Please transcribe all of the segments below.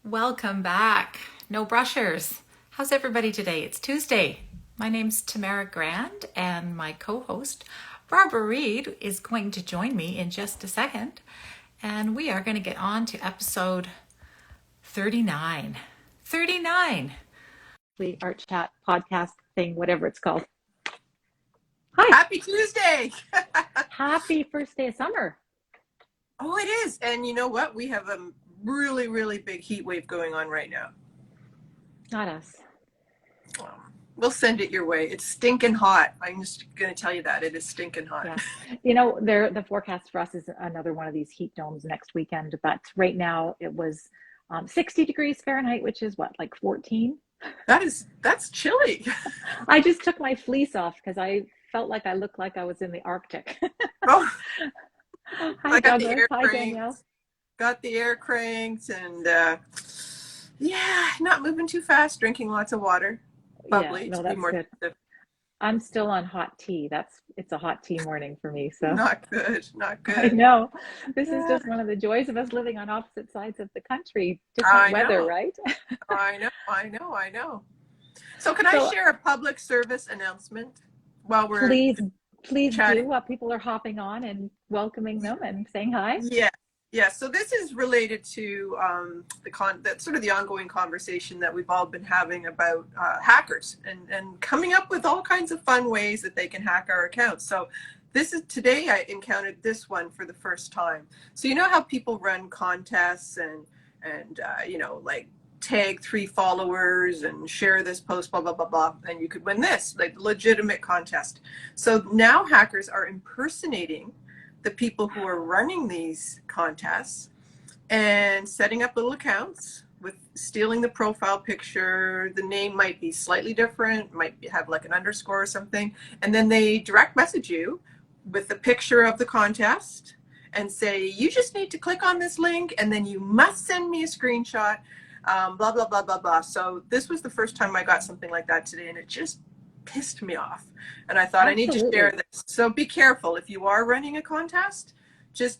Welcome back, no brushers. How's everybody today? It's Tuesday. My name's Tamara Grand, and my co-host Barbara Reed is going to join me in just a second, and we are going to get on to episode 39. 39. The art chat podcast thing, whatever it's called. Hi. Happy Tuesday. Happy first day of summer. Oh, it is. And you know what? We have a really, really big heat wave going on right now. Not us. We'll send it your way. It's stinking hot. I'm just going to tell you that. It is stinking hot. Yeah. You know, the forecast for us is another one of these heat domes next weekend. But right now it was 60 degrees Fahrenheit, which is what, like 14? That's chilly. I just took my fleece off because I felt like I looked like I was in the Arctic. Oh, Hi, I got Douglas. the air Hi, cranked. Danielle. Got the air cranked and not moving too fast, drinking lots of water. Bubbly. Yeah, no, to be that's more good. I'm still on hot tea. It's a hot tea morning for me. So not good. Not good. I know. This is just one of the joys of us living on opposite sides of the country. Different weather, right? I know. So can I share a public service announcement while we're please chatting? do. People are hopping on and welcoming them and saying hi. Yeah. So this is related to the ongoing conversation that we've all been having about hackers and coming up with all kinds of fun ways that they can hack our accounts. So today I encountered this one for the first time. So you know how people run contests and like tag 3 followers and share this post, blah, blah, blah, blah, and you could win this, like legitimate contest. So now hackers are impersonating the people who are running these contests and setting up little accounts with stealing the profile picture. The name might be slightly different, might have like an underscore or something. And then they direct message you with the picture of the contest and say, you just need to click on this link and then you must send me a screenshot, blah, blah, blah, blah, blah. So this was the first time I got something like that today, and it just pissed me off. And I thought, I need to share this. So be careful if you are running a contest.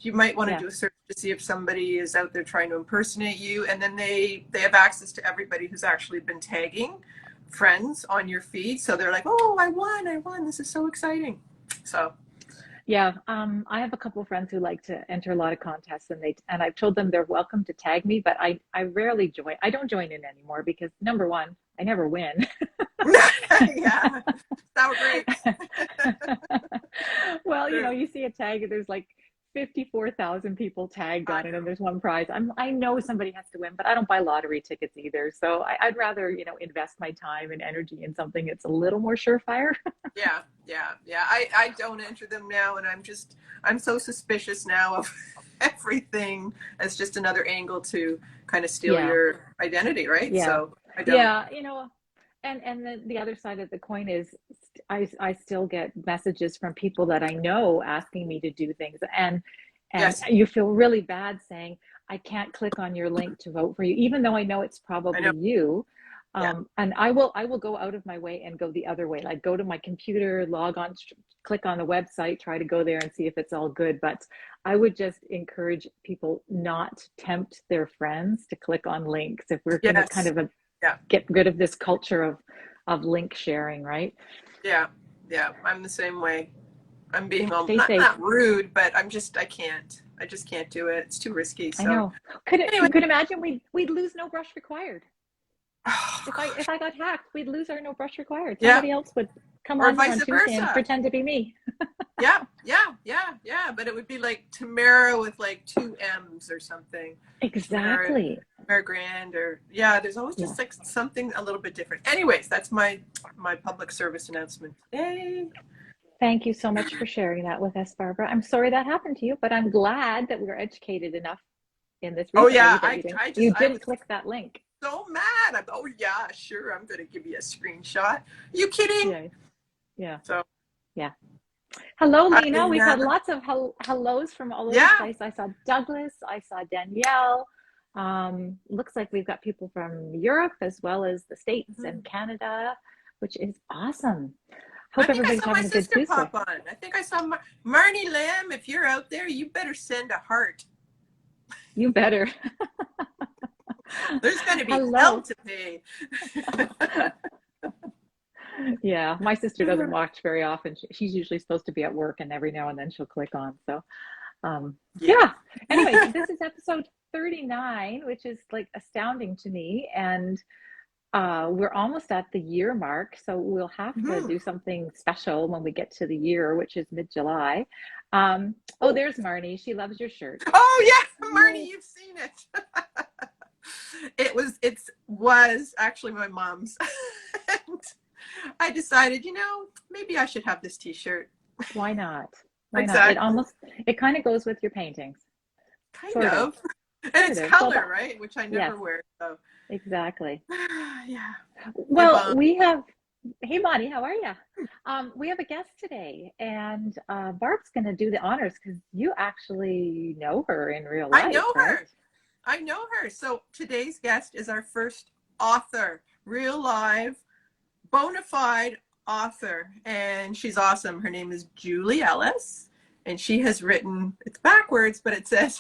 You might want to do a search to see if somebody is out there trying to impersonate you. And then they have access to everybody who's actually been tagging friends on your feed. So they're like, oh, I won. This is so exciting. So yeah, I have a couple of friends who like to enter a lot of contests, and I've told them they're welcome to tag me, but I rarely join. I don't join in anymore because number one, I never win. Yeah, that was great. Well, you see a tag, there's like 54,000 people tagged on it, and there's one prize. I know somebody has to win, but I don't buy lottery tickets either. So I'd rather, invest my time and energy in something that's a little more surefire. Yeah. I don't enter them now, and I'm so suspicious now of everything as just another angle to kind of steal your identity, right? Yeah. So I don't. Yeah, and then the other side of the coin is I still get messages from people that I know asking me to do things, and Yes. you feel really bad saying I can't click on your link to vote for you, even though I know it's probably you. And I will go out of my way and go the other way, like go to my computer, log on, click on the website, try to go there and see if it's all good. But I would just encourage people not tempt their friends to click on links if we're going to kind of get rid of this culture of link sharing, right? Yeah. I'm the same way. I'm being not rude, but I just can't do it. It's too risky. So. I know. You could imagine we'd lose no brush required. If I got hacked, we'd lose our no brush required. Somebody else would come on Tuesday and pretend to be me. Yeah. But it would be like Tamara with like 2 M's or something. Exactly. Tamara Grand there's always just like something a little bit different. Anyways, that's my public service announcement today. Thank you so much for sharing that with us, Barbara. I'm sorry that happened to you, but I'm glad that we were educated enough in this. You didn't click that link. So mad. Sure, I'm going to give you a screenshot. Are you kidding? Yeah. So. Yeah. Hello, Lena. We've had lots of hellos from all over the place. I saw Douglas. I saw Danielle. Looks like we've got people from Europe as well as the States and Canada, which is awesome. Hope everybody's having a good Tuesday. Pop on. I think I saw Marnie Lamb. If you're out there, you better send a heart. You better. There's going to be Hello. hell to pay. Yeah, my sister doesn't watch very often. She's usually supposed to be at work, and every now and then she'll click on. So, yeah. Anyways, this is episode 39, which is like astounding to me. And we're almost at the year mark, so we'll have to do something special when we get to the year, which is mid-July. Oh, there's Marnie. She loves your shirt. Oh yeah, Marnie, you've seen it. It was actually my mom's. And I decided, maybe I should have this t-shirt. Why not? Why Exactly. not? It kind of goes with your paintings. Kind of. And it's color, right? Which I never wear. So. Exactly. Yeah. Well, hey Bonnie, how are you? We have a guest today, and Barb's going to do the honors because you actually know her in real life. I know right? her. I know her. So today's guest is our first author, real live, bona fide author, and she's awesome. Her name is Julie Ellis, and she has written, it's backwards, but it says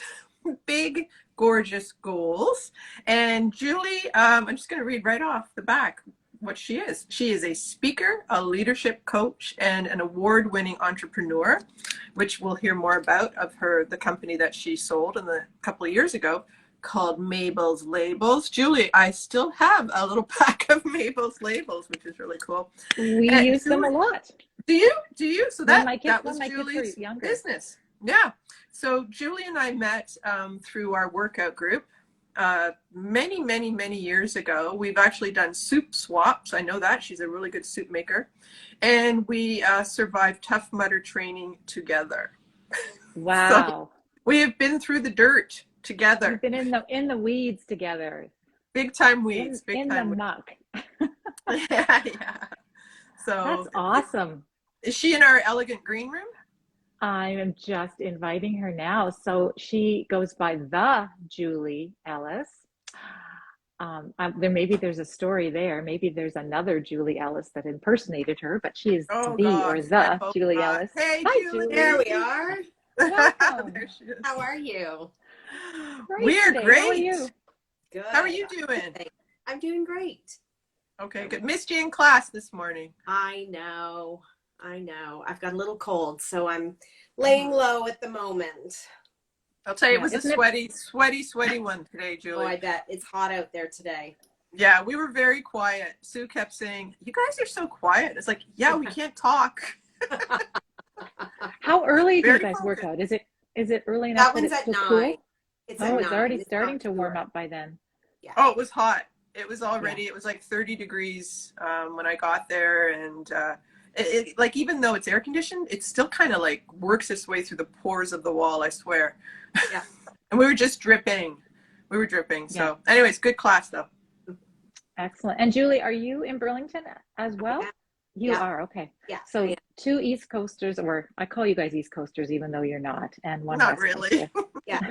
Big Gorgeous Goals. And Julie, I'm just going to read right off the back what she is. She is a speaker, a leadership coach, and an award-winning entrepreneur, which we'll hear more about of the company that she sold a couple of years ago, called Mabel's Labels. Julie, I still have a little pack of Mabel's Labels, which is really cool. We use them a lot. Do you? So that was Julie's Julie's business. Yeah. So Julie and I met through our workout group many, many, many years ago. We've actually done soup swaps. I know that. She's a really good soup maker. And we survived Tough Mudder training together. Wow. So we have been through the dirt together. We've been in the weeds together. Big time weeds. In the muck. Yeah. So that's awesome. Is she in our elegant green room? I am just inviting her now. So she goes by the Julie Ellis. There's a story there. Maybe there's another Julie Ellis that impersonated her, but she is the Julie Ellis. Hey, hi, Julie. There we are. Welcome. There she is. How are you? We're great. How are you? Good. How are you doing? I'm doing great. Okay, good. Missed you in class this morning. I know. I've got a little cold, so I'm laying low at the moment. I'll tell you, it was a sweaty one today, Julie. Oh, I bet. It's hot out there today. Yeah, we were very quiet. Sue kept saying, "You guys are so quiet." It's like, yeah, we can't talk. How early do you guys work out? Is it early enough that one's it's at 9. cool? It's already starting to warm up by then. Yeah. Oh, it was hot. It was already, it was like 30 degrees when I got there. And it like, even though it's air conditioned, it still kind of like works its way through the pores of the wall, I swear. Yeah. And we were just dripping. So anyways, good class though. Excellent. And Julie, are you in Burlington as well? Yeah. You are, okay. Yeah. So 2 East Coasters, or I call you guys East Coasters even though you're not, and one Not West really. Coaster. Yeah.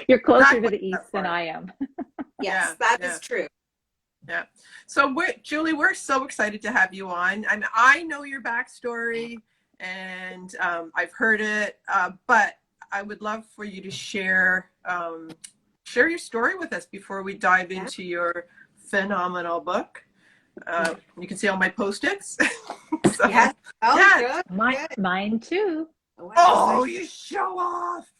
You're closer Not to the east than I am. Yes, Yeah, that is true. Yeah. So Julie, we're so excited to have you on. And I know your backstory and I've heard it, but I would love for you to share your story with us before we dive into your phenomenal book. You can see all my Post-its. So, Yes. Oh, yeah. good. Mine too. Oh, you show off.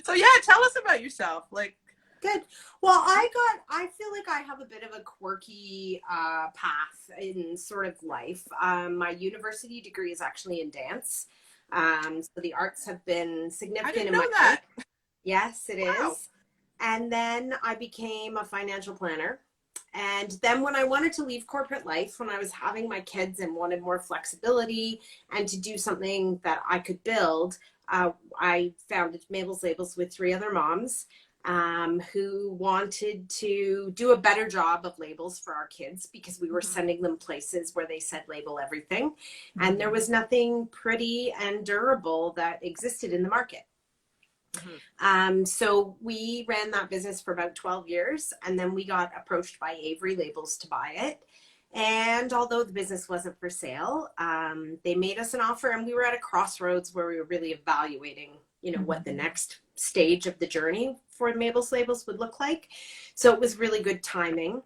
So yeah, tell us about yourself. Like, good. Well, I feel like I have a bit of a quirky path in sort of life. My university degree is actually in dance. So the arts have been significant I didn't in know my that. life. Yes, it Wow. is. And then I became a financial planner. And then when I wanted to leave corporate life, when I was having my kids and wanted more flexibility and to do something that I could build, I founded Mabel's Labels with 3 other moms who wanted to do a better job of labels for our kids because we were sending them places where they said label everything. And there was nothing pretty and durable that existed in the market. So we ran that business for about 12 years, and then we got approached by Avery Labels to buy it. And although the business wasn't for sale, they made us an offer, and we were at a crossroads where we were really evaluating, what the next stage of the journey for Mabel's Labels would look like. So it was really good timing.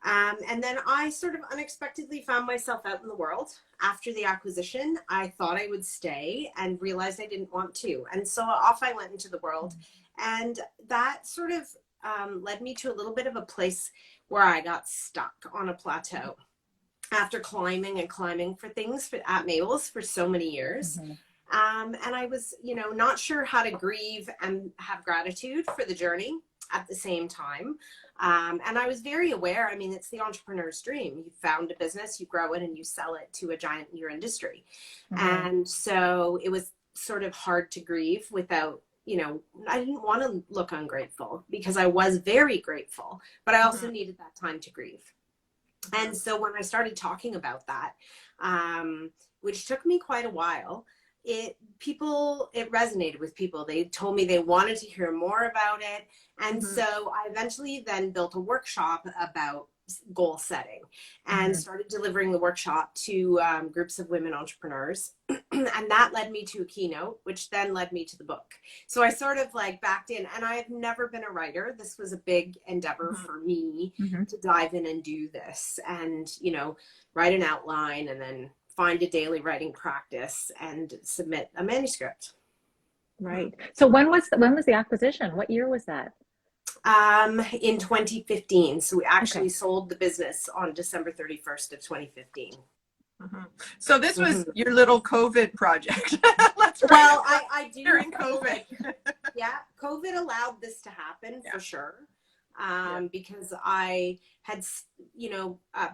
And then I sort of unexpectedly found myself out in the world. After the acquisition, I thought I would stay and realized I didn't want to. And so off I went into the world. And that sort of led me to a little bit of a place where I got stuck on a plateau after climbing and climbing for things at Mabel's for so many years. And I was, not sure how to grieve and have gratitude for the journey at the same time. And I was very aware. I mean, it's the entrepreneur's dream. You found a business, you grow it, and you sell it to a giant in your industry. And so it was sort of hard to grieve without, I didn't want to look ungrateful because I was very grateful, but I also needed that time to grieve. And so when I started talking about that, which took me quite a while, it resonated with people. They told me they wanted to hear more about it. And so I eventually then built a workshop about goal setting and started delivering the workshop to groups of women entrepreneurs. And that led me to a keynote, which then led me to the book. So I sort of backed in, and I have never been a writer. This was a big endeavor for me to dive in and do this and, write an outline and then find a daily writing practice and submit a manuscript. Right. So when was the acquisition? What year was that? In 2015. So we actually sold the business on December 31st of 2015. So this was your little COVID project. Well, I do. During COVID. Yeah, COVID allowed this to happen for sure. Because I had,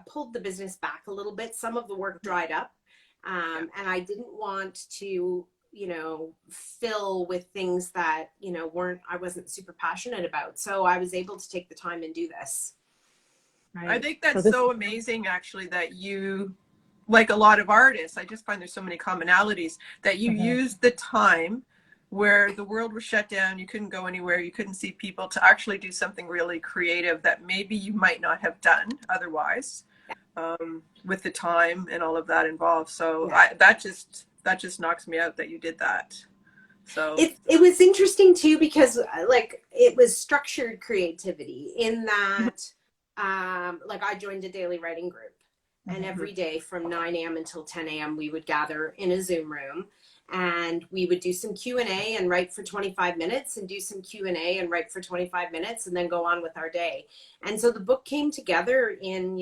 pulled the business back a little bit. Some of the work dried up. And I didn't want to, fill with things that, I wasn't super passionate about. So I was able to take the time and do this. Right. I think that's so amazing, actually, that you, like a lot of artists, I just find there's so many commonalities, that you used the time where the world was shut down, you couldn't go anywhere, you couldn't see people, to actually do something really creative that maybe you might not have done otherwise, with the time and all of that involved. So that just knocks me out that you did that. So it was interesting too, because it was structured creativity in that I joined a daily writing group, and every day from 9 a.m. until 10 a.m. we would gather in a Zoom room, and we would do some Q&A and write for 25 minutes and do some Q&A and write for 25 minutes and then go on with our day. And so the book came together in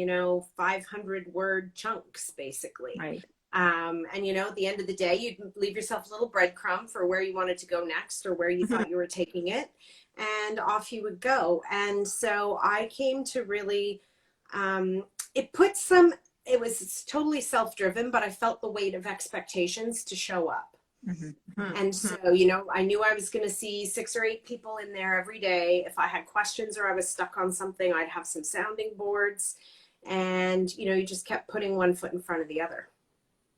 500 word chunks basically. Right. And at the end of the day, you'd leave yourself a little breadcrumb for where you wanted to go next or where you thought you were taking it, and off you would go. And so I came to really, it was totally self-driven, but I felt the weight of expectations to show up. And so, I knew I was going to see 6 or 8 people in there every day. If I had questions or I was stuck on something, I'd have some sounding boards, and, you just kept putting one foot in front of the other.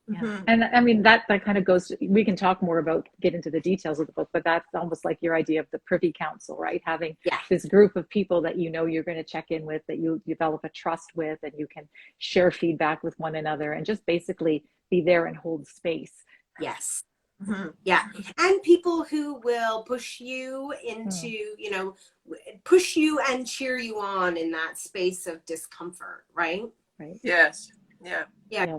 Yeah. And I mean, that kind of goes to, we can talk more about, get into the details of the book, but that's almost like your idea of the privy council, right? Having this group of people that you're going to check in with, that you develop a trust with, and you can share feedback with one another and just basically be there and hold space. Yes. Yeah. And people who will push you into, push you and cheer you on in that space of discomfort, right? Right. Yes. Yeah.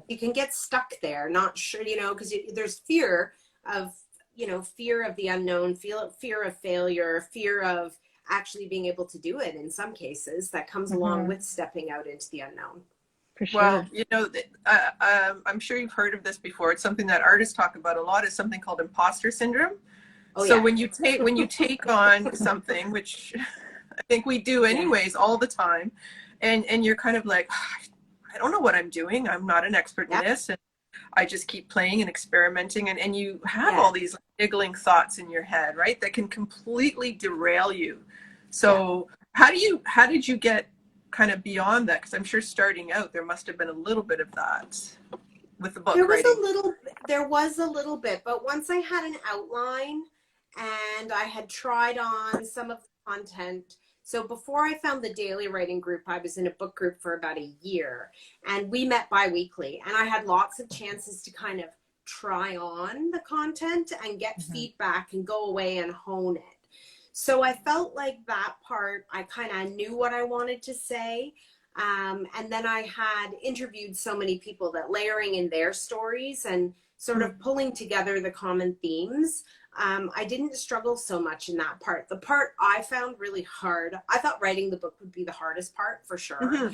You can get stuck there, not sure, because there's fear of the unknown, fear of failure, fear of actually being able to do it in some cases that comes along with stepping out into the unknown. For sure. Well, I'm sure you've heard of this before. It's something that artists talk about a lot. Is something called imposter syndrome. When you take on something, which I think we do anyways all the time, and you're kind of like, I don't know what I'm doing. I'm not an expert in this. And I just keep playing and experimenting. And you have all these niggling thoughts in your head, right? That can completely derail you. So how did you get kind of beyond that? Because I'm sure starting out, there must have been a little bit of that with the book. There was a little bit, but once I had an outline and I had tried on some of the content. So before I found the daily writing group, I was in a book group for about a year, and we met bi-weekly, and I had lots of chances to kind of try on the content and get feedback and go away and hone it. So I felt like that part, I kind of knew what I wanted to say. And then I had interviewed so many people that layering in their stories and sort of pulling together the common themes. I didn't struggle so much in that part. The part I found really hard, I thought writing the book would be the hardest part for sure.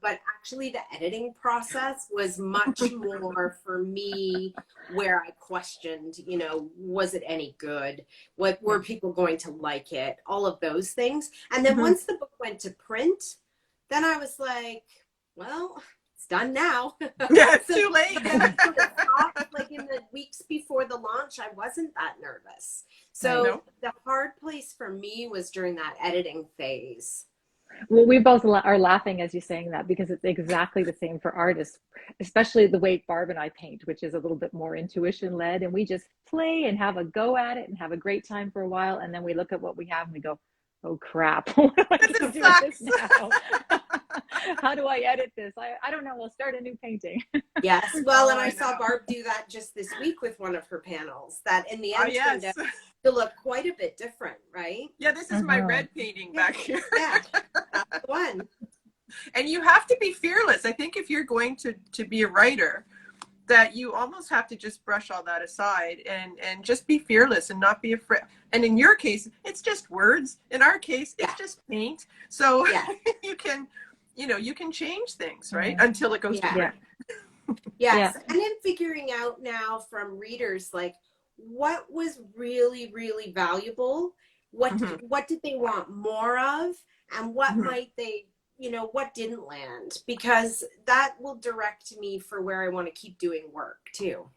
But actually the editing process was much more for me, where I questioned, you know, was it any good? What were people going to like it? All of those things. And then once the book went to print, then I was like, well, it's done now. Yeah, it's So too late. then I sort of stopped, like in the weeks before the launch, I wasn't that nervous. So the hard place for me was during that editing phase. Well, we both are laughing as you're saying that, because it's exactly the same for artists, especially the way Barb and I paint, which is a little bit more intuition led, and we just play and have a go at it and have a great time for a while, and then we look at what we have and we go, oh crap, what do I do with this now? How do I edit this? I don't know. We'll start a new painting. Yes. Well, and I saw Barb do that just this week with one of her panels, that in the end turned out to look quite a bit different, right? Yeah, this is my red painting back here. Yeah, that's the one. And you have to be fearless. I think if you're going to be a writer, that you almost have to just brush all that aside and just be fearless and not be afraid. And in your case, it's just words. In our case, it's just paint. So you can, you know, you can change things, right? Until it goes to print. Yes. And then figuring out now from readers, like, what was really, really valuable? What did they want more of? And what might they, you know, what didn't land? Because that will direct me for where I want to keep doing work too.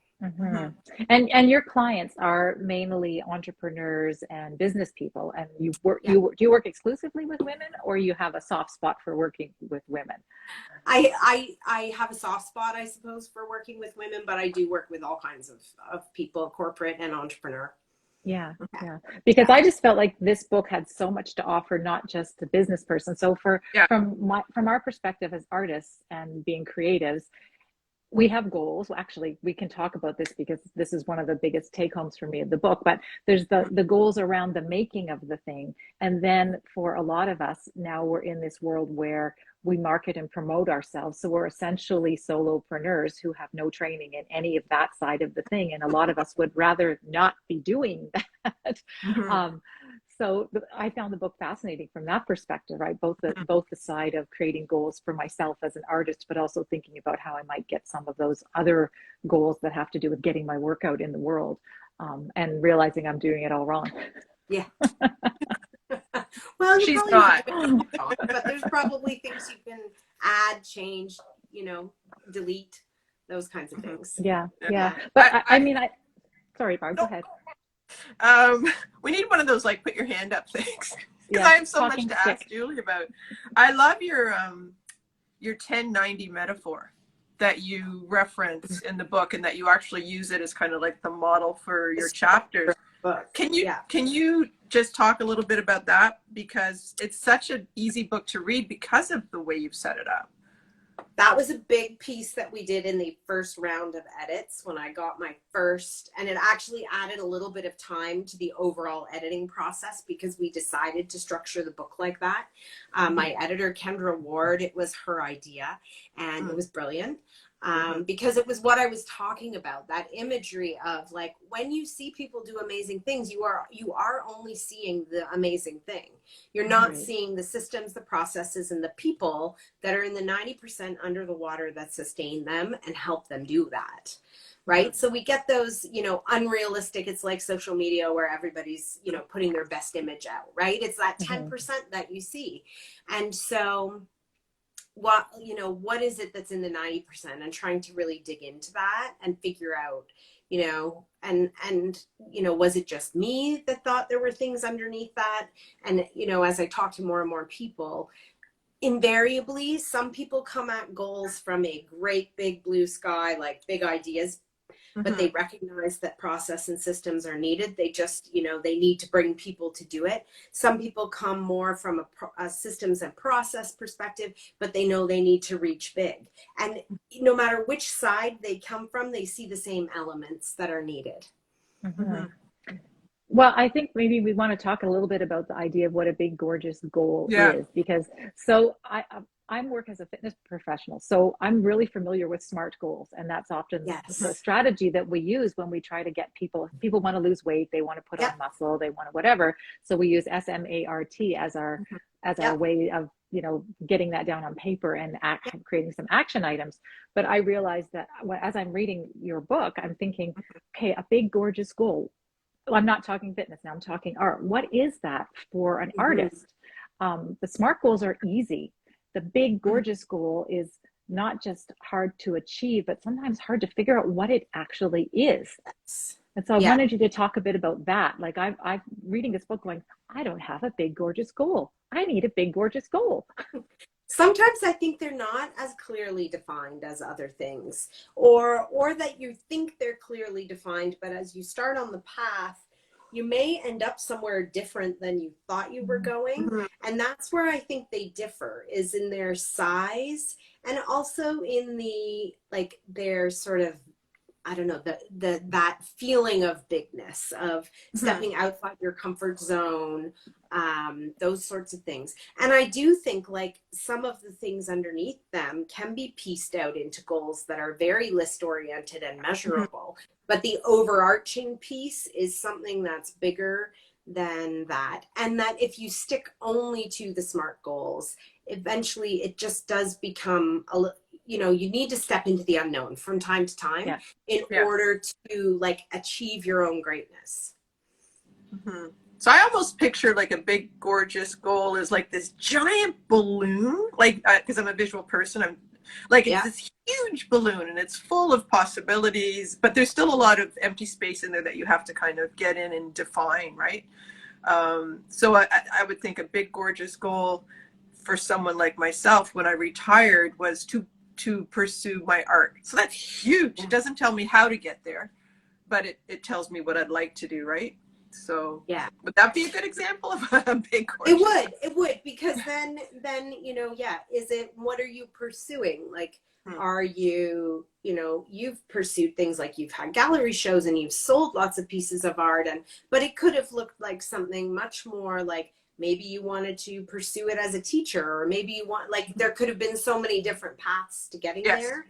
And your clients are mainly entrepreneurs and business people, and you work do you work exclusively with women, or you have a soft spot for working with women? I have a soft spot, I suppose, for working with women, but I do work with all kinds of people, corporate and entrepreneur. Yeah. Because I just felt like this book had so much to offer, not just the business person. So from our perspective as artists and being creatives, we have goals. Well, actually, we can talk about this because this is one of the biggest take homes for me of the book, but there's the goals around the making of the thing. And then for a lot of us, now we're in this world where we market and promote ourselves. So we're essentially solopreneurs who have no training in any of that side of the thing. And a lot of us would rather not be doing that. So I found the book fascinating from that perspective, right? Both the side of creating goals for myself as an artist, but also thinking about how I might get some of those other goals that have to do with getting my work out in the world, and realizing I'm doing it all wrong. Yeah. Well, she's not. But there's probably things you can add, change, you know, delete, those kinds of things. Yeah. But I mean, sorry, Barb, go ahead. We need one of those, like, put your hand up things, because I have so much to ask Julie about. I love your 1090 metaphor that you reference in the book, and that you actually use it as kind of like the model for your chapters. Can you just talk a little bit about that, because it's such an easy book to read because of the way you've set it up? That was a big piece that we did in the first round of edits when I got my first, and it actually added a little bit of time to the overall editing process because we decided to structure the book like that. My editor, Kendra Ward, it was her idea, and it was brilliant. Because it was what I was talking about, that imagery of, like, when you see people do amazing things, you are only seeing the amazing thing. You're not seeing the systems, the processes, and the people that are in the 90% under the water that sustain them and help them do that. Right. So we get those, you know, unrealistic, it's like social media where everybody's, you know, putting their best image out. Right. It's that 10% that you see. And so what is it that's in the 90%, and trying to really dig into that and figure out, you know, and, you know, was it just me that thought there were things underneath that? And, you know, as I talk to more and more people, invariably, some people come at goals from a great big blue sky, like big ideas, but they recognize that process and systems are needed. They just, you know, they need to bring people to do it. Some people come more from a systems and process perspective, but they know they need to reach big. And no matter which side they come from, they see the same elements that are needed. Well, I think maybe we want to talk a little bit about the idea of what a big, gorgeous goal Yeah. is, because so I work as a fitness professional, so I'm really familiar with SMART goals, and that's often the Yes. strategy that we use when we try to get people. If people want to lose weight, they want to put on Yep. muscle, they want to whatever. So we use SMART as our Yep. way of getting that down on paper and creating some action items. But I realized that as I'm reading your book, I'm thinking, okay, a big, gorgeous goal. Well, I'm not talking fitness now, I'm talking art. What is that for an artist? The SMART goals are easy. The big, gorgeous goal is not just hard to achieve, but sometimes hard to figure out what it actually is. And so I Yeah. wanted you to talk a bit about that. Like I'm reading this book going, I don't have a big, gorgeous goal. I need a big, gorgeous goal. Sometimes I think they're not as clearly defined as other things, or that you think they're clearly defined, but as you start on the path, you may end up somewhere different than you thought you were going. And that's where I think they differ, is in their size, and also in the, like, their sort of, I don't know, that feeling of bigness, of stepping outside your comfort zone, those sorts of things. And I do think, like, some of the things underneath them can be pieced out into goals that are very list oriented and measurable. But the overarching piece is something that's bigger than that. And that if you stick only to the SMART goals, eventually it just does become you need to step into the unknown from time to time in order to, like, achieve your own greatness. So I almost picture like a big, gorgeous goal is like this giant balloon, like, because I'm a visual person, I'm like, it's this huge balloon and it's full of possibilities, but there's still a lot of empty space in there that you have to kind of get in and define, right? So I would think a big, gorgeous goal for someone like myself when I retired was to pursue my art. So that's huge. It doesn't tell me how to get there, but it tells me what I'd like to do, right? So would that be a good example of a big gorgeous? It would, because then is it, what are you pursuing? Like, are you, you've pursued things, like you've had gallery shows and you've sold lots of pieces of art, but it could have looked like something much more, like maybe you wanted to pursue it as a teacher, or maybe you want, like, there could have been so many different paths to getting there.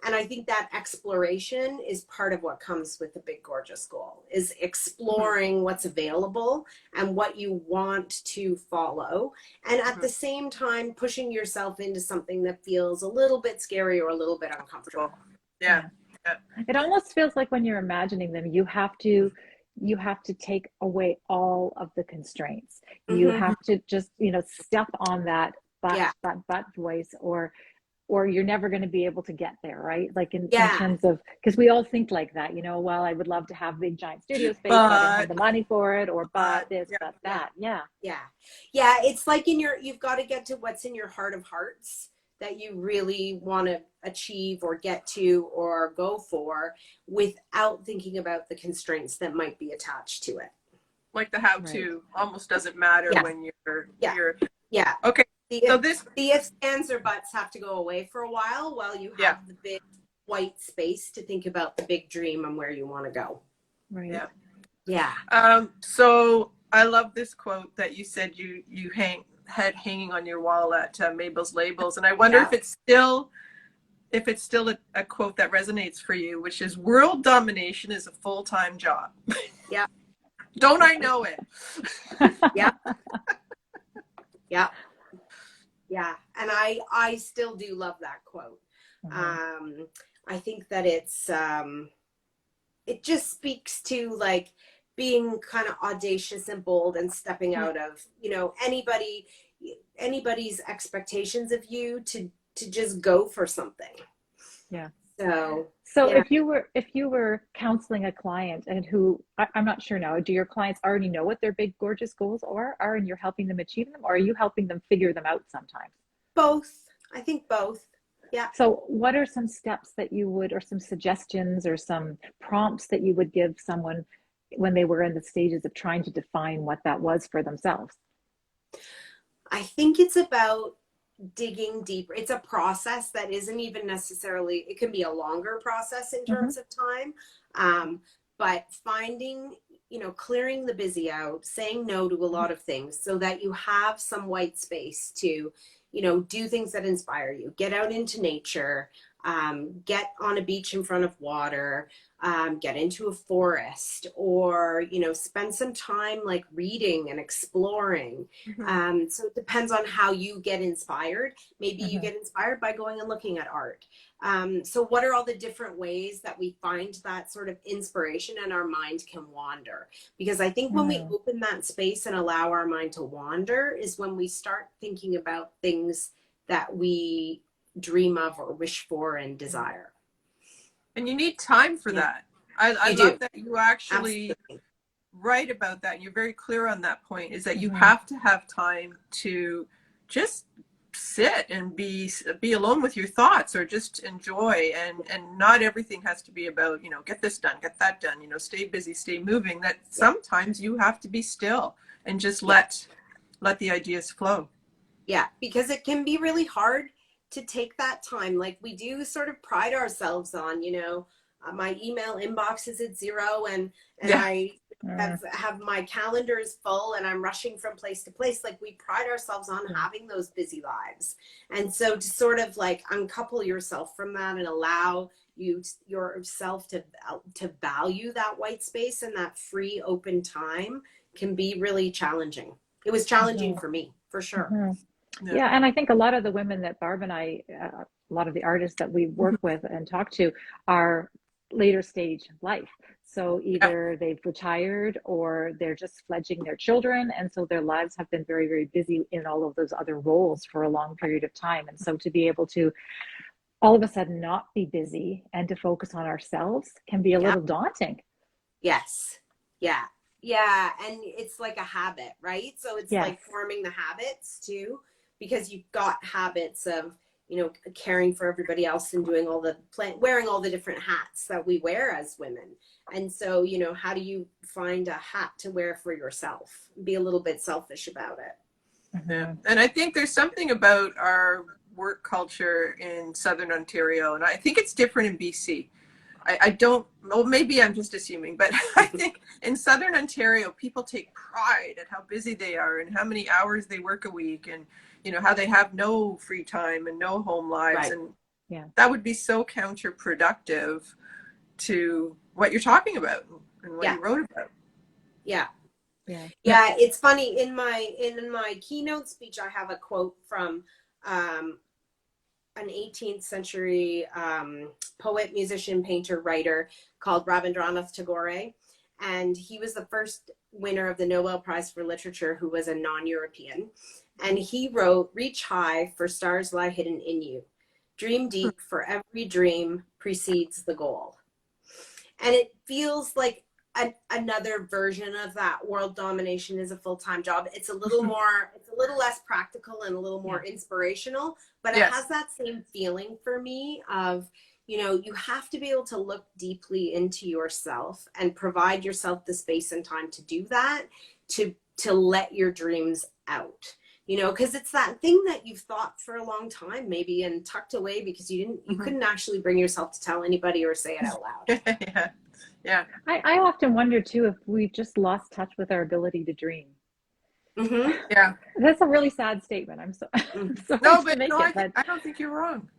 And I think that exploration is part of what comes with the big, gorgeous goal, is exploring what's available and what you want to follow. And at the same time, pushing yourself into something that feels a little bit scary or a little bit uncomfortable. It almost feels like when you're imagining them, you have to take away all of the constraints. You have to just, step on that but voice, or you're never going to be able to get there, right? Like in terms of, because we all think like that, well, I would love to have big giant studio space, but I don't have the money for it, or but this, but that. It's like you've got to get to what's in your heart of hearts that you really want to achieve or get to or go for, without thinking about the constraints that might be attached to it. Like the how-to almost doesn't matter when you're okay. The ifs, ands, or buts have to go away for a while you have the big white space to think about the big dream and where you want to go. Right. So I love this quote that you said you had hanging on your wall at Mabel's Labels, and I wonder if it's still a quote that resonates for you, which is, world domination is a full-time job. Don't I know it? And I still do love that quote. I think that it's it just speaks to, like, being kind of audacious and bold and stepping out of anybody's expectations of you to just go for something. So if you were counseling a client, and who I'm not sure now, do your clients already know what their big, gorgeous goals are, and you're helping them achieve them, or are you helping them figure them out sometimes? Both. I think both. Yeah. So what are some steps that you would, or some suggestions or some prompts that you would give someone when they were in the stages of trying to define what that was for themselves? I think it's about digging deeper. It's a process that isn't even necessarily, it can be a longer process in terms of time. But finding you know, clearing the busy out, saying no to a lot of things so that you have some white space to, you know, do things that inspire you, get out into nature, get on a beach in front of water, get into a forest, or, you know, spend some time like reading and exploring. So it depends on how you get inspired. Maybe you get inspired by going and looking at art. So what are all the different ways that we find that sort of inspiration and our mind can wander? Because I think when we open that space and allow our mind to wander is when we start thinking about things that we dream of or wish for and desire. And you need time for that. I love that you actually write about that. You're very clear on that point, is that you have to have time to just sit and be alone with your thoughts, or just enjoy, and not everything has to be about, you know, get this done, get that done, you know, stay busy, stay moving. That sometimes you have to be still and just let the ideas flow. Yeah, because it can be really hard to take that time. Like, we do sort of pride ourselves on, you know, my email inbox is at 0, and I have my calendars full and I'm rushing from place to place. Like, we pride ourselves on having those busy lives. And so to sort of like uncouple yourself from that and allow yourself to value that white space and that free open time can be really challenging. It was challenging for me, for sure. Yeah, and I think a lot of the women that Barb and I, a lot of the artists that we work with and talk to, are later stage life. So either they've retired or they're just fledging their children. And so their lives have been very, very busy in all of those other roles for a long period of time. And so to be able to all of a sudden not be busy and to focus on ourselves can be a little daunting. Yes. Yeah. Yeah. And it's like a habit, right? So it's like forming the habits too, because you've got habits of, you know, caring for everybody else and doing all the wearing all the different hats that we wear as women. And so, you know, how do you find a hat to wear for yourself? Be a little bit selfish about it. Yeah. And I think there's something about our work culture in Southern Ontario, and I think it's different in BC. I don't, well, maybe I'm just assuming, but I think in Southern Ontario, people take pride at how busy they are and how many hours they work a week, and, you know, how they have no free time and no home lives. And that would be so counterproductive to what you're talking about and what you wrote about. Yeah. It's funny, in my keynote speech, I have a quote from an 18th century poet, musician, painter, writer called Rabindranath Tagore. And he was the first winner of the Nobel Prize for Literature who was a non-European. And he wrote, "Reach high, for stars lie hidden in you. Dream deep, for every dream precedes the goal." And it feels like another version of that. World domination is a full-time job. It's a little more, it's a little less practical and a little more inspirational, but it has that same feeling for me of, you know, you have to be able to look deeply into yourself and provide yourself the space and time to do that, to let your dreams out, you know, because it's that thing that you've thought for a long time, maybe, and tucked away because you couldn't actually bring yourself to tell anybody or say it out loud. Yeah. I often wonder too if we've just lost touch with our ability to dream. Yeah. That's a really sad statement. I'm sorry I don't think you're wrong.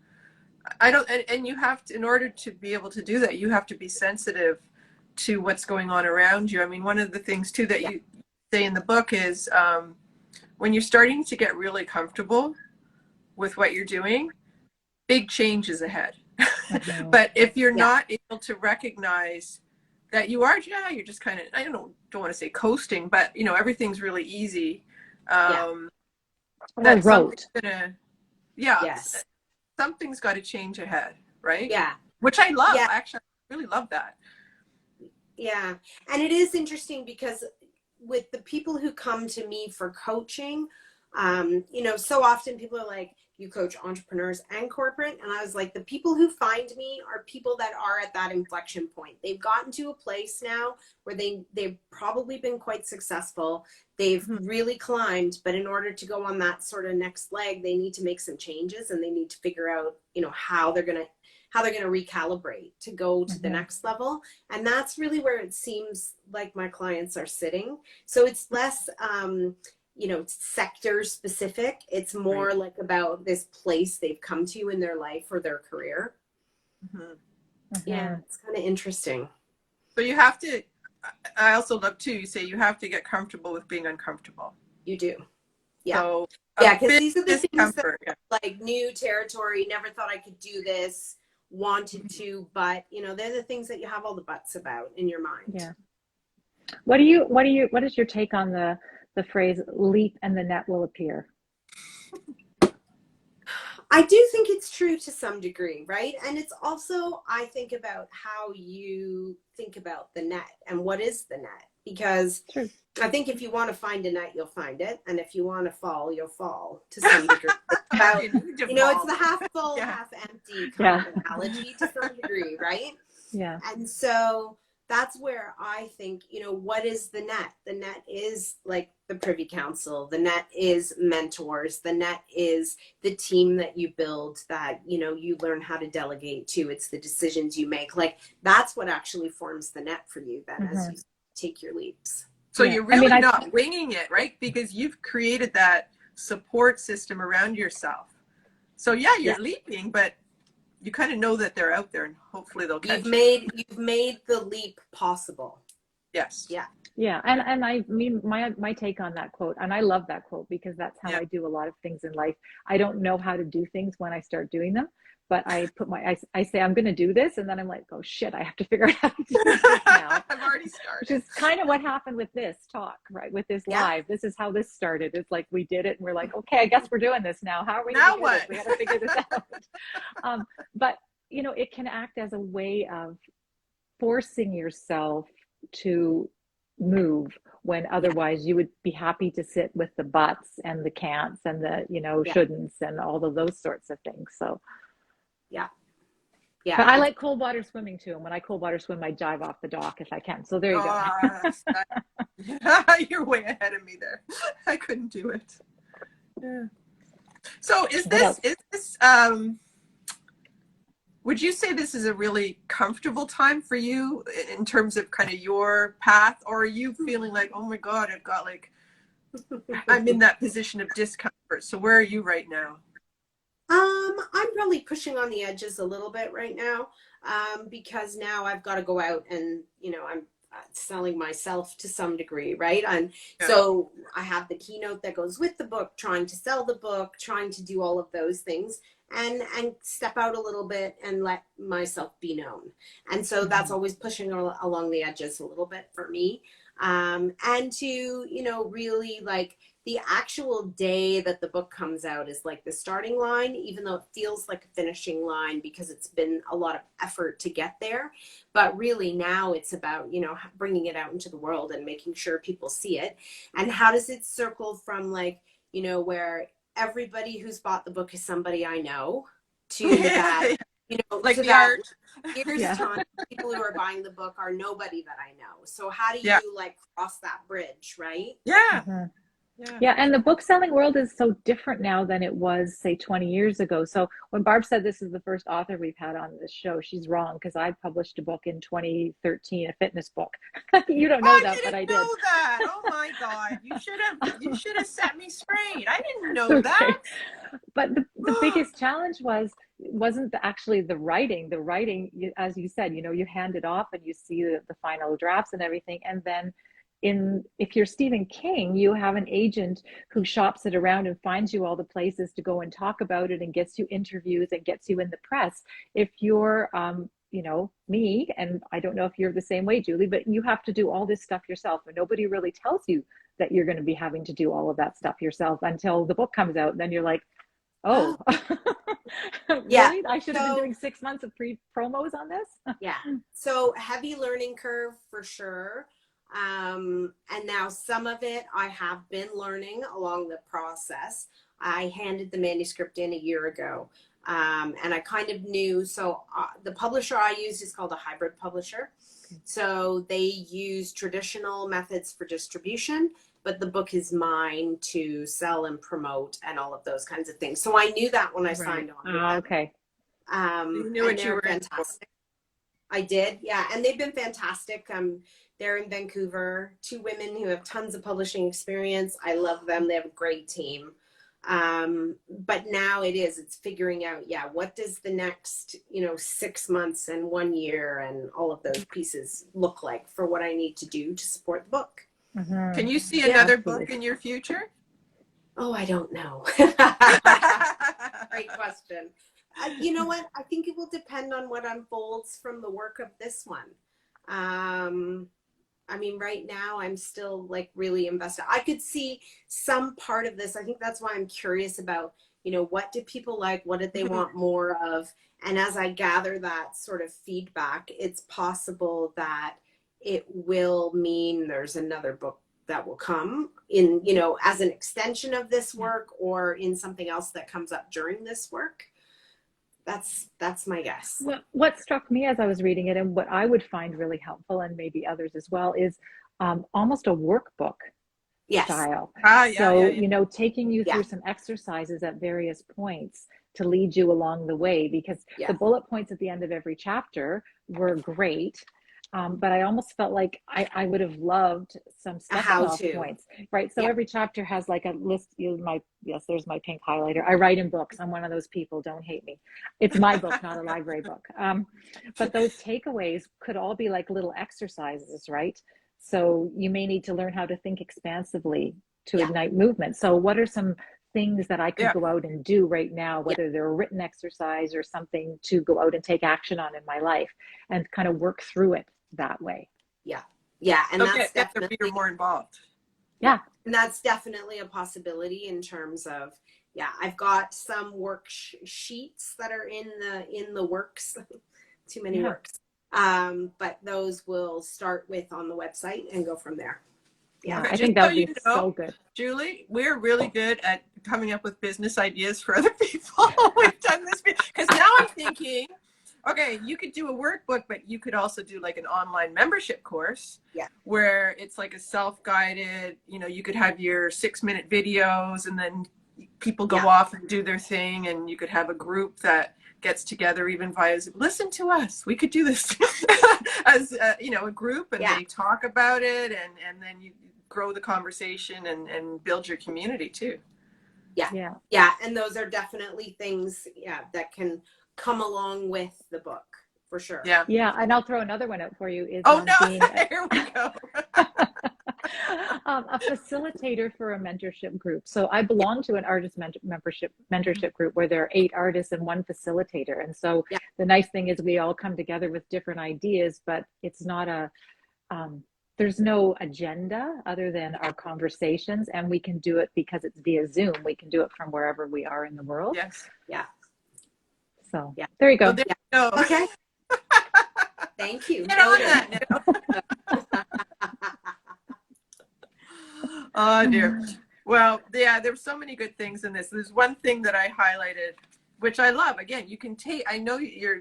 I don't, and you have to, in order to be able to do that, you have to be sensitive to what's going on around you. I mean, one of the things too that you say in the book is when you're starting to get really comfortable with what you're doing, big change is ahead. But if you're not able to recognize that you are, you're just kind of, I don't want to say coasting, but, you know, everything's really easy. That's something's something's got to change ahead, right? Yeah. Which I love. Actually, I really love that. Yeah. And it is interesting because with the people who come to me for coaching, you know, so often people are like, you coach entrepreneurs and corporate. And I was like, the people who find me are people that are at that inflection point. They've gotten to a place now where they've probably been quite successful. They've really climbed, but in order to go on that sort of next leg, they need to make some changes and they need to figure out, you know, how they're going to how they're going to recalibrate to go to the next level. And that's really where it seems like my clients are sitting. So it's less, you know, sector specific. It's more like about this place they've come to in their life or their career. Yeah, it's kind of interesting. So you have to, I also love too, you say you have to get comfortable with being uncomfortable. You do. Yeah. So yeah, because these are the things that yeah. like new territory, never thought I could do this, wanted to, but you know, they're the things that you have all the buts about in your mind. Yeah. What is your take on the phrase leap and the net will appear? I do think it's true to some degree, right? And it's also, I think about how you think about the net and what is the net, because True. I think if you want to find a net, you'll find it. And if you want to fall, you'll fall to some degree. It's about, you know, it's the half full, half empty kind of analogy to some degree, right? Yeah. And so that's where I think, you know, what is the net? The net is like the Privy Council. The net is mentors. The net is the team that you build that, you know, you learn how to delegate to. It's the decisions you make. Like that's what actually forms the net for you then as you take your leaps. So you're really not winging it, right? Because you've created that support system around yourself. So yeah, you're leaping, but you kind of know that they're out there and hopefully they'll catch you. You've made the leap possible. Yes. Yeah. Yeah. And I mean, my take on that quote, and I love that quote because that's how I do a lot of things in life. I don't know how to do things when I start doing them, but I put I say, I'm going to do this. And then I'm like, oh shit, I have to figure out how to do this now. I've already started. Which is kind of what happened with this talk, right? With this live. This is how this started. It's like, we did it and we're like, okay, I guess we're doing this now. How are we going to do this? We got to figure this out. But you know, it can act as a way of forcing yourself to move when otherwise you would be happy to sit with the buts and the can'ts and the, you know, shouldn'ts and all of those sorts of things. So but I like cold water swimming too, and when I cold water swim I dive off the dock if I can. So there you go. You're way ahead of me there. I couldn't do it. So is this would you say this is a really comfortable time for you in terms of kind of your path, or are you feeling like, oh my God, I've got like, I'm in that position of discomfort? So where are you right now? I'm probably pushing on the edges a little bit right now, because now I've got to go out and, you know, I'm selling myself to some degree, right? And so I have the keynote that goes with the book, trying to sell the book, trying to do all of those things. And step out a little bit and let myself be known. And so that's always pushing along the edges a little bit for me. And to, you know, really like the actual day that the book comes out is like the starting line, even though it feels like a finishing line because it's been a lot of effort to get there. But really now it's about, you know, bringing it out into the world and making sure people see it. And how does it circle from like, you know, where everybody who's bought the book is somebody I know, to that, you know, like the art. Here's time, people who are buying the book are nobody that I know. So how do you like cross that bridge, right? Yeah, and the book selling world is so different now than it was, say, 20 years ago. So when Barb said this is the first author we've had on this show, she's wrong, because I published a book in 2013, a fitness book. You don't know that, but I did. I didn't know that. Oh my God, you should have set me straight. I didn't know that. But the biggest challenge wasn't actually the writing. The writing, as you said, you know, you hand it off and you see the final drafts and everything, and then if you're Stephen King, you have an agent who shops it around and finds you all the places to go and talk about it and gets you interviews and gets you in the press. If you're, you know, me, and I don't know if you're the same way, Julie, but you have to do all this stuff yourself, and nobody really tells you that you're going to be having to do all of that stuff yourself until the book comes out. And then you're like, oh, really? I should have been doing 6 months of promos on this. So heavy learning curve for sure. And now some of it I have been learning along the process. I handed the manuscript in a year ago, and I kind of knew. So the publisher I use is called a hybrid publisher. So they use traditional methods for distribution, but the book is mine to sell and promote and all of those kinds of things. So I knew that when I signed on. Okay. You knew And what you they're were in for. fantastic. I did, yeah, and they've been fantastic. They're in Vancouver, two women who have tons of publishing experience. I love them. They have a great team. But now it's figuring out, yeah, what does the next, 6 months and 1 year and all of those pieces look like for what I need to do to support the book. Can you see Yeah, another absolutely. book in your future? Oh, I don't know. Great question. You know what? I think it will depend on what unfolds from the work of this one. I mean, right now I'm still like really invested. I could see some part of this. I think that's why I'm curious about, what do people like? What did they want more of? And as I gather that sort of feedback, it's possible that it will mean there's another book that will come in, as an extension of this work or in something else that comes up during this work. That's my guess. What struck me as I was reading it, and what I would find really helpful, and maybe others as well, is almost a workbook style. So, taking you through some exercises at various points to lead you along the way, because the bullet points at the end of every chapter were great. But I almost felt like I would have loved some stepping off points, right? So every chapter has like a list. There's my pink highlighter. I write in books. I'm one of those people. Don't hate me. It's my book, not a library book. But those takeaways could all be like little exercises, right? So you may need to learn how to think expansively to ignite movement. So what are some things that I could go out and do right now, whether they're a written exercise or something to go out and take action on in my life, and kind of work through it that way. Yeah, and that's definitely you're more involved. Yeah, and that's definitely a possibility in terms of I've got some worksheets that are in the works. Too many works, but those will start with on the website and go from there. Yeah, I think that would be so good. Julie, we're really good at coming up with business ideas for other people. We've done this because now I'm thinking, okay, you could do a workbook, but you could also do like an online membership course where it's like a self-guided, you could have your 6-minute videos and then people go off and do their thing, and you could have a group that gets together even via Zoom. Listen to us. We could do this as a group, and they talk about it, and then you grow the conversation and build your community too. Yeah. And those are definitely things that can come along with the book for sure. Yeah. And I'll throw another one out for you. Is here we go. A facilitator for a mentorship group. So I belong to an artist mentorship group where there are 8 artists and 1 facilitator. And so the nice thing is we all come together with different ideas, but it's not there's no agenda other than our conversations, and we can do it because it's via Zoom. We can do it from wherever we are in the world. Yes. Yeah. So there you go. Well, there you go. Okay. Thank you. Get on that now. Oh dear. Well, there's so many good things in this. There's one thing that I highlighted, which I love. Again, you can take. I know you're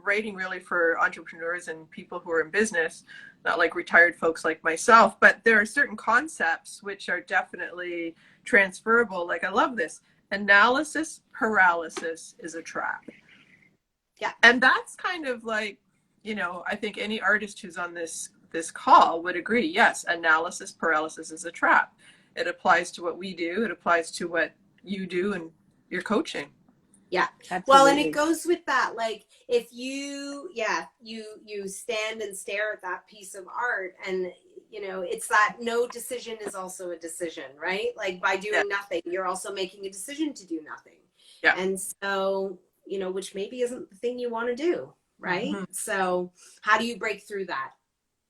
writing really for entrepreneurs and people who are in business, not like retired folks like myself. But there are certain concepts which are definitely transferable. Like I love this. Analysis paralysis is a trap. Yeah. And that's kind of like, I think any artist who's on this call would agree. Yes, analysis paralysis is a trap. It applies to what we do. It applies to what you do and your coaching. Yeah. Absolutely. Well, and it goes with that. Like if you stand and stare at that piece of art, and it's that no decision is also a decision, right? Like by doing nothing, you're also making a decision to do nothing. Yeah. And so, which maybe isn't the thing you want to do, right? Mm-hmm. So how do you break through that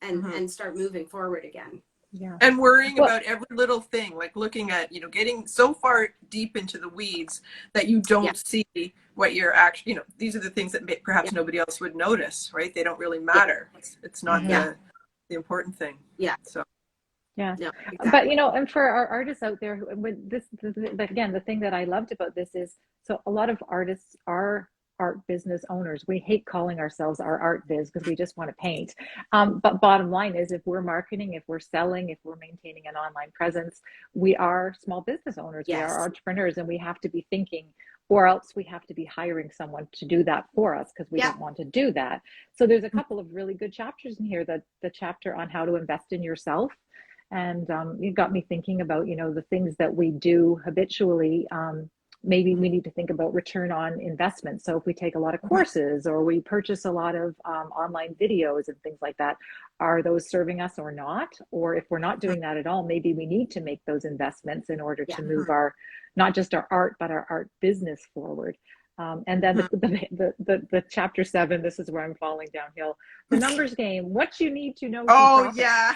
and start moving forward again? Yeah. And worrying about every little thing, like looking at, getting so far deep into the weeds that you don't see what you're actually, these are the things that perhaps nobody else would notice, right? They don't really matter. It's not the important thing. Yeah. So. Yeah. No, exactly. But, and for our artists out there, again, the thing that I loved about this is, so a lot of artists are art business owners. We hate calling ourselves our art biz because we just want to paint. But bottom line is, if we're marketing, if we're selling, if we're maintaining an online presence, we are small business owners. Yes. We are entrepreneurs, and we have to be thinking, or else we have to be hiring someone to do that for us because we don't want to do that. So there's a couple of really good chapters in here. The chapter on how to invest in yourself. And you got me thinking about, the things that we do habitually. Maybe we need to think about return on investment. So if we take a lot of courses or we purchase a lot of online videos and things like that, are those serving us or not? Or if we're not doing that at all, maybe we need to make those investments in order to move not just our art, but our art business forward. And then the chapter 7, this is where I'm falling downhill. The numbers game, what you need to know. Oh, yeah.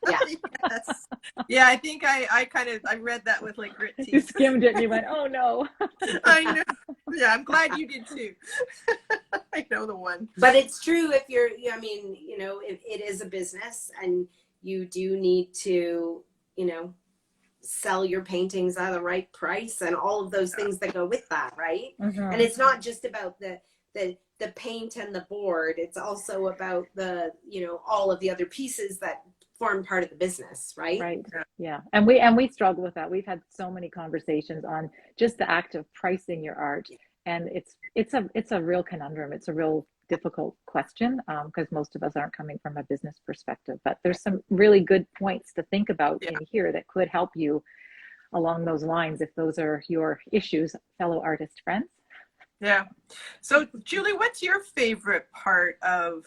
Yes. Yeah, I think I read that with like grit teeth. You skimmed it and you went, oh no. I know. Yeah, I'm glad you did too. I know the one. But it's true if you're, it is a business and you do need to, sell your paintings at the right price and all of those things that go with that, right? And it's not just about the paint and the board. It's also about the, all of the other pieces that form part of the business, right? Right. Yeah. And we struggle with that. We've had so many conversations on just the act of pricing your art. And it's a real conundrum. It's a real difficult question because most of us aren't coming from a business perspective, but there's some really good points to think about in here that could help you along those lines if those are your issues, fellow artist friends. Yeah. So Julie, what's your favorite part of,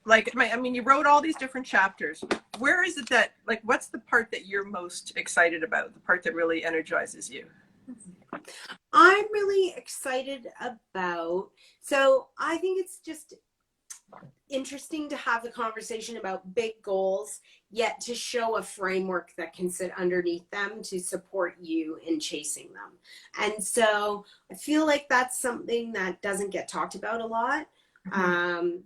you wrote all these different chapters. Where is it that, what's the part that you're most excited about, the part that really energizes you? I'm really excited about, so I think it's just interesting to have the conversation about big goals, yet to show a framework that can sit underneath them to support you in chasing them. And so I feel like that's something that doesn't get talked about a lot.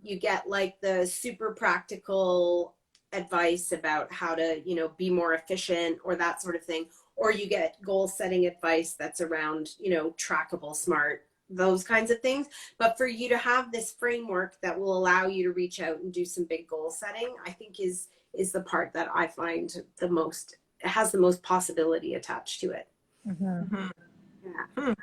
You get like the super practical advice about how to, be more efficient or that sort of thing. Or you get goal setting advice that's around, trackable, smart, those kinds of things. But for you to have this framework that will allow you to reach out and do some big goal setting, I think is the part that I find has the most possibility attached to it. Yeah.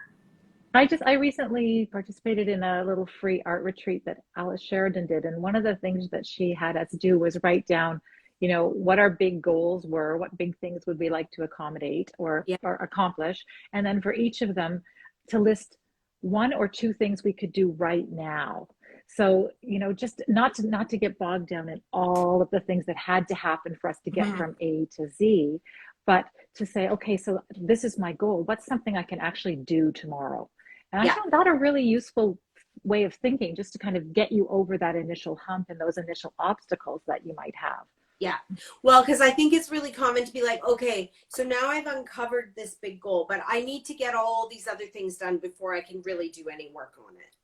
I recently participated in a little free art retreat that Alice Sheridan did. And one of the things that she had us do was write down, what our big goals were, what big things would we like to accommodate or accomplish. And then for each of them to list 1 or 2 things we could do right now. So, just not to get bogged down in all of the things that had to happen for us to get from A to Z, but to say, okay, so this is my goal. What's something I can actually do tomorrow? And I found that a really useful way of thinking, just to kind of get you over that initial hump and those initial obstacles that you might have. Yeah. Well, because I think it's really common to be like, okay, so now I've uncovered this big goal, but I need to get all these other things done before I can really do any work on it.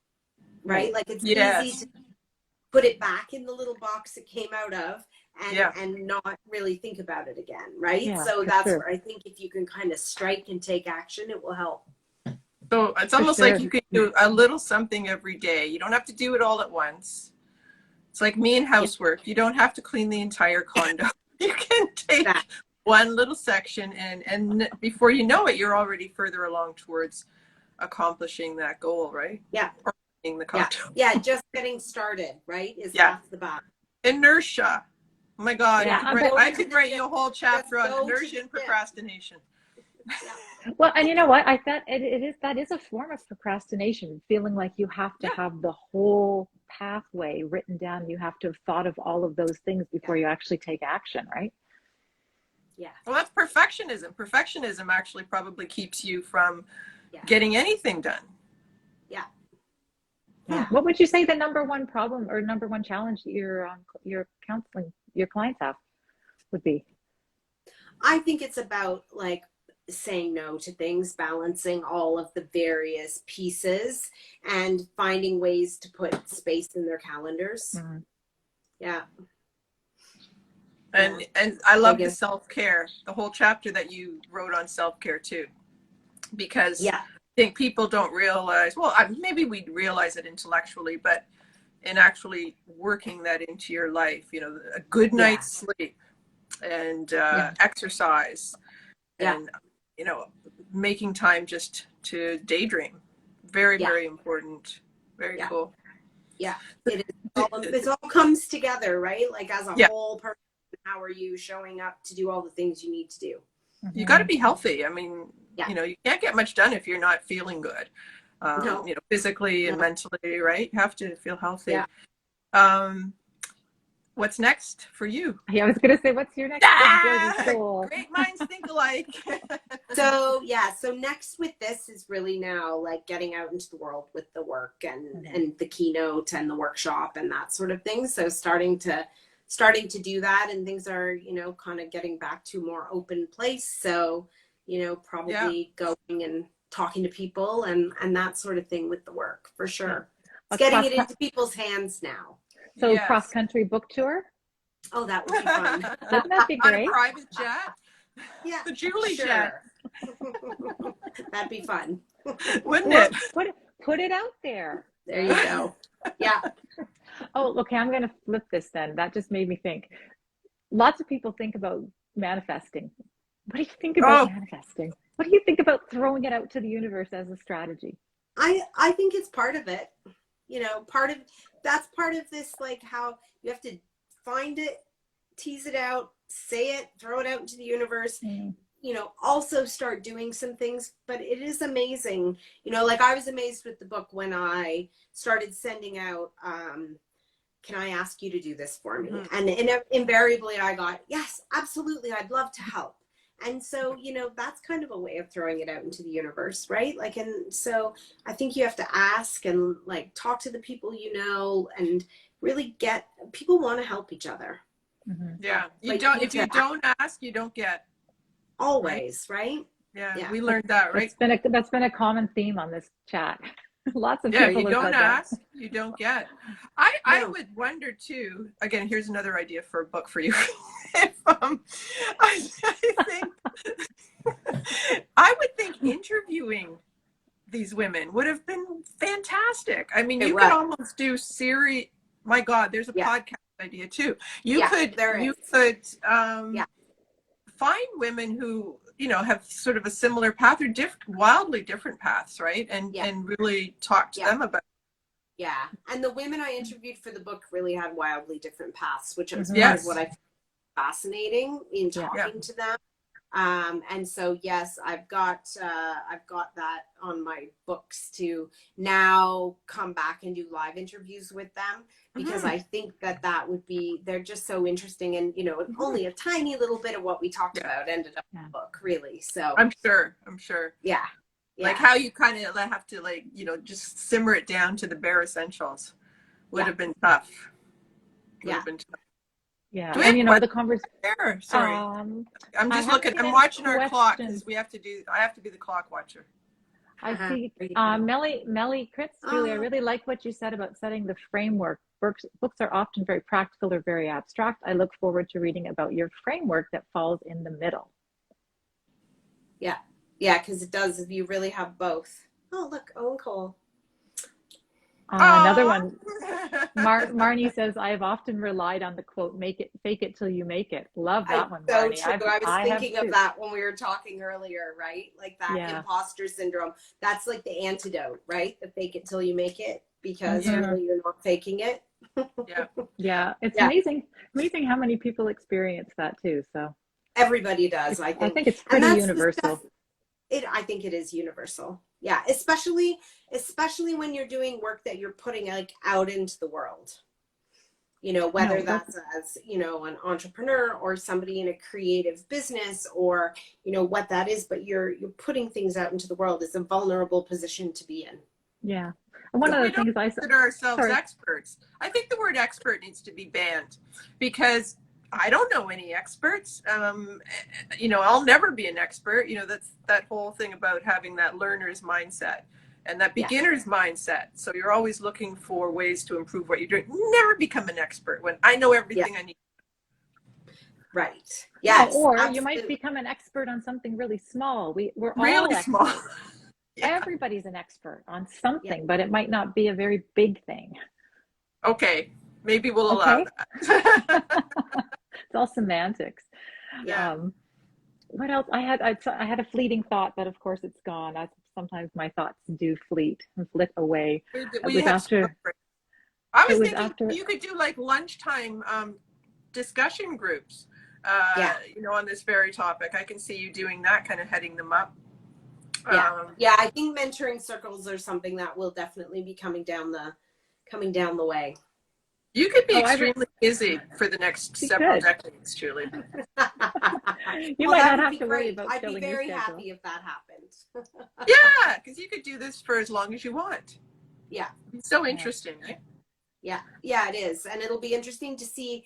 Right? Like it's easy to put it back in the little box it came out of and not really think about it again. Right? Yeah, so that's where I think if you can kind of strike and take action, it will help. So it's almost like you can do a little something every day. You don't have to do it all at once. It's like me and housework. You don't have to clean the entire condo. You can take one little section and before you know it, you're already further along towards accomplishing that goal, right? Yeah. Or cleaning the condo. Yeah, just getting started, right? Is half the battle. Inertia. Oh my God. Yeah. I could write you a whole chapter on inertia and procrastination. Well, and you know what? I thought that is a form of procrastination, feeling like you have to have the whole pathway written down. You have to have thought of all of those things before you actually take action, right? Yeah. Well, that's perfectionism. Perfectionism actually probably keeps you from getting anything done. Yeah. Yeah. What would you say the number one problem or number one challenge your counseling, your clients have would be? I think it's about like saying no to things, balancing all of the various pieces and finding ways to put space in their calendars. Yeah. And I love the self-care, the whole chapter that you wrote on self-care too, because I think people don't realize, well, maybe we realize it intellectually, but in actually working that into your life, a good night's sleep and exercise and, making time just to daydream. Very, Yeah. very important. Very Yeah. cool. Yeah, it all comes together, right? Like as a Yeah. whole person, how are you showing up to do all the things you need to do? You got to be healthy. I mean, Yeah. you know, you can't get much done if you're not feeling good, No. you know, physically and No. mentally, right? You have to feel healthy. Yeah. What's next for you? Yeah, I was going to say, what's your next big dirty goal? Great minds think alike. So next with this is really now like getting out into the world with the work and the keynote and the workshop and that sort of thing. So starting to do that, and things are, you know, kind of getting back to a more open place. So, you know, probably going and talking to people and that sort of thing with the work for sure. It's getting it into people's hands now. So cross-country book tour? Oh, that would be fun. Wouldn't that be great? On a private jet? Yeah. The Julie jet. That'd be fun. Wouldn't it? Put it out there. There you go. Yeah. Oh, okay. I'm going to flip this then. That just made me think. Lots of people think about manifesting. What do you think about manifesting? What do you think about throwing it out to the universe as a strategy? I think it's part of it. You know, that's part of this, like how you have to find it, tease it out, say it, throw it out into the universe. You know, also start doing some things. But it is amazing. You know, like I was amazed with the book when I started sending out, can I ask you to do this for me? And invariably I got, yes, absolutely. I'd love to help. And so, you know, that's kind of a way of throwing it out into the universe, right? Like, and so I think you have to ask and like talk to the people, you know, and really people want to help each other. Yeah. If you don't ask, you don't get. Always, right? Yeah. We learned that, right? That's been a common theme on this chat. Lots of people you have don't said ask, that. you don't get. I would wonder too, again, here's another idea for a book for you. If, I would think interviewing these women would have been fantastic. I mean, you could almost do series. My God, there's a podcast idea too. You could find women who, you know, have sort of a similar path or wildly different paths, right? And really talk to them about. Yeah, and the women I interviewed for the book really had wildly different paths, which is part of what I find fascinating in talking to them. And so yes, I've got that on my books to now come back and do live interviews with them, because I think that would be, they're just so interesting, and you know, only a tiny little bit of what we talked about ended up in the book, really. So I'm sure. Yeah. Like how you kind of have to, like, you know, just simmer it down to the bare essentials would have been tough. Yeah, and you know the conversation. Sorry, I'm just looking. I'm watching our clock because I have to be the clock watcher. I see. Melly Kritz, Julie, I really like what you said about setting the framework. Books are often very practical or very abstract. I look forward to reading about your framework that falls in the middle. Yeah, because it does. You really have both. Oh, look, Owen Cole. Another one. Marnie says, I have often relied on the quote, fake it till you make it. Love that one, Marnie. So true. I was thinking of that when we were talking earlier, right? Like that imposter syndrome. That's like the antidote, right? The fake it till you make it, because really you're not faking it. Yeah. It's amazing how many people experience that too. So everybody does, I think. I think it's pretty universal. I think it is universal. Yeah, especially when you're doing work that you're putting like out into the world. You know, whether that's as, you know, an entrepreneur or somebody in a creative business, or, you know, what that is, but you're putting things out into the world. Is a vulnerable position to be in. Yeah. And one of the things I consider ourselves experts. I think the word expert needs to be banned, because I don't know any experts. You know, I'll never be an expert. You know, that's that whole thing about having that learner's mindset and that beginner's mindset. So you're always looking for ways to improve what you're doing. Never become an expert when I know everything I need. Right. Yes. Or you might become an expert on something really small. We're all really small. Everybody's an expert on something, but it might not be a very big thing. Okay. Maybe we'll allow that. It's all semantics. Yeah. what else? I had a fleeting thought, but of course it's gone. Sometimes my thoughts do fleet and flit away. It was after. I was It was thinking after. you could do like lunchtime discussion groups, on this very topic. I can see you doing that, kind of heading them up. Yeah, I think mentoring circles are something that will definitely be coming down the way. You could be extremely busy for the next several decades, Julie. You might not have to worry about I'd be filling your very schedule. happy if that happened. Yeah, because you could do this for as long as you want. Yeah. It's so interesting, right? Yeah, it is. And it'll be interesting to see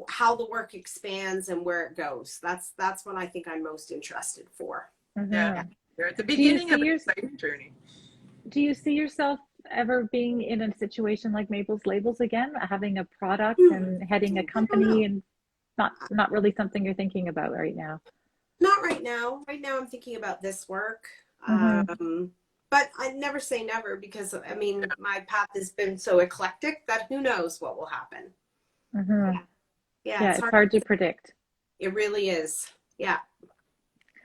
how the work expands and where it goes. That's what I think I'm most interested for. Mm-hmm. Yeah. You're at the beginning of an exciting journey. Do you see yourself ever being in a situation like Mabel's Labels again, having a product and heading a company, and not really something you're thinking about right now? Not right now. Right now I'm thinking about this work. But I never say never, because I mean, my path has been so eclectic that who knows what will happen. Yeah, it's hard to predict. It really is. Yeah.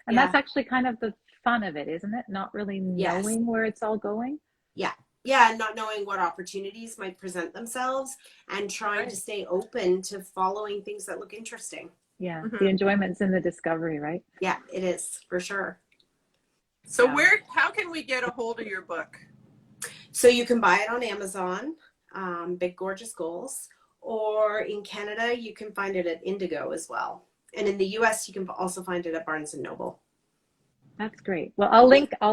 And that's actually kind of the fun of it, isn't it? Not really knowing where it's all going. Yeah, and not knowing what opportunities might present themselves, and trying to stay open to following things that look interesting. Yeah, the enjoyment's in the discovery, right? Yeah, it is, for sure. So how can we get a hold of your book? So you can buy it on Amazon, Big Gorgeous Goals, or in Canada, you can find it at Indigo as well. And in the US, you can also find it at Barnes & Noble. That's great. Well, I'll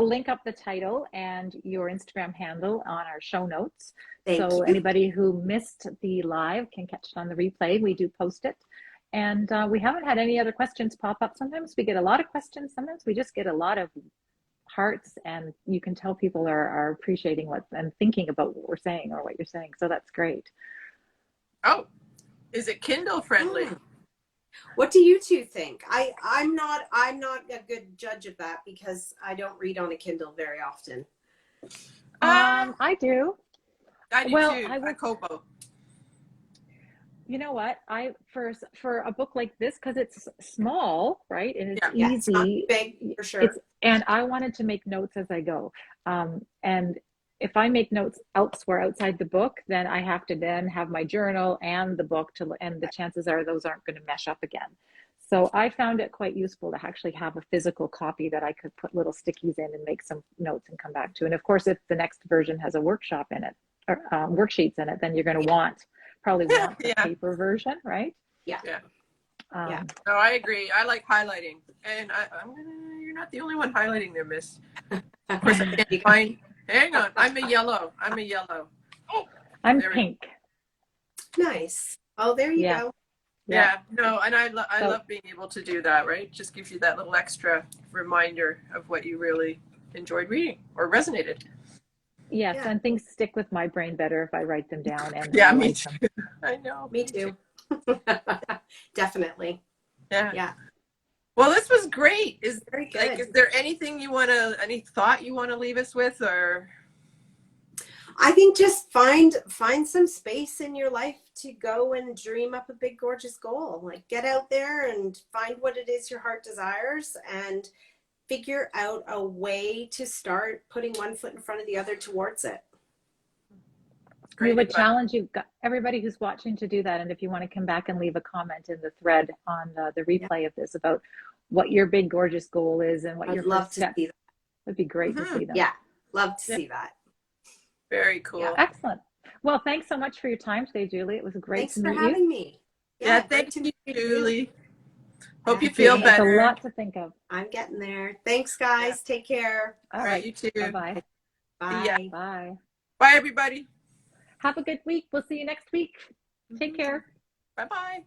link up the title and your Instagram handle on our show notes. Thank you. Anybody who missed the live can catch it on the replay. We do post it. And we haven't had any other questions pop up. Sometimes we get a lot of questions. Sometimes we just get a lot of hearts, and you can tell people are appreciating what and thinking about what we're saying or what you're saying. So that's great. Oh, is it Kindle friendly? What do you two think? I'm not a good judge of that, because I don't read on a Kindle very often. I do. I do too. I Kobo. You know what? For a book like this, because it's small, right? And it's easy. It's not big, for sure. And I wanted to make notes as I go. And if I make notes elsewhere outside the book, then I have to then have my journal and the book and the chances are those aren't going to mesh up again. So I found it quite useful to actually have a physical copy that I could put little stickies in and make some notes and come back to. And of course, if the next version has a workshop in it, or worksheets in it, then you're going to probably want the paper version, right? Yeah. No, I agree. I like highlighting, and you're not the only one highlighting there, miss. Of course, I can't find. Hang on, I'm a yellow. Oh, I'm pink. Nice. Oh, there you go. Yeah. No, and I love being able to do that. Right, just gives you that little extra reminder of what you really enjoyed reading or resonated. Yes, and things stick with my brain better if I write them down. And me too. I know. Me too. Definitely. Yeah. Well, this was great. Is there anything any thought you want to leave us with, or? I think just find some space in your life to go and dream up a big, gorgeous goal. Like, get out there and find what it is your heart desires, and figure out a way to start putting one foot in front of the other towards it. We would challenge you, everybody who's watching, to do that. And if you want to come back and leave a comment in the thread on the replay of this about what your big, gorgeous goal is and what your first step. See that. It'd be great to see that. Yeah, love to see that. Very cool. Yeah. Excellent. Well, thanks so much for your time today, Julie. It was great to meet you. Thanks for having me. Yeah, thanks to you, Julie. Hope you feel better. It's a lot to think of. I'm getting there. Thanks, guys. Take care. All right, you too. Bye-bye. Bye. Yeah. Bye. Bye, everybody. Have a good week. We'll see you next week. Take care. Bye-bye.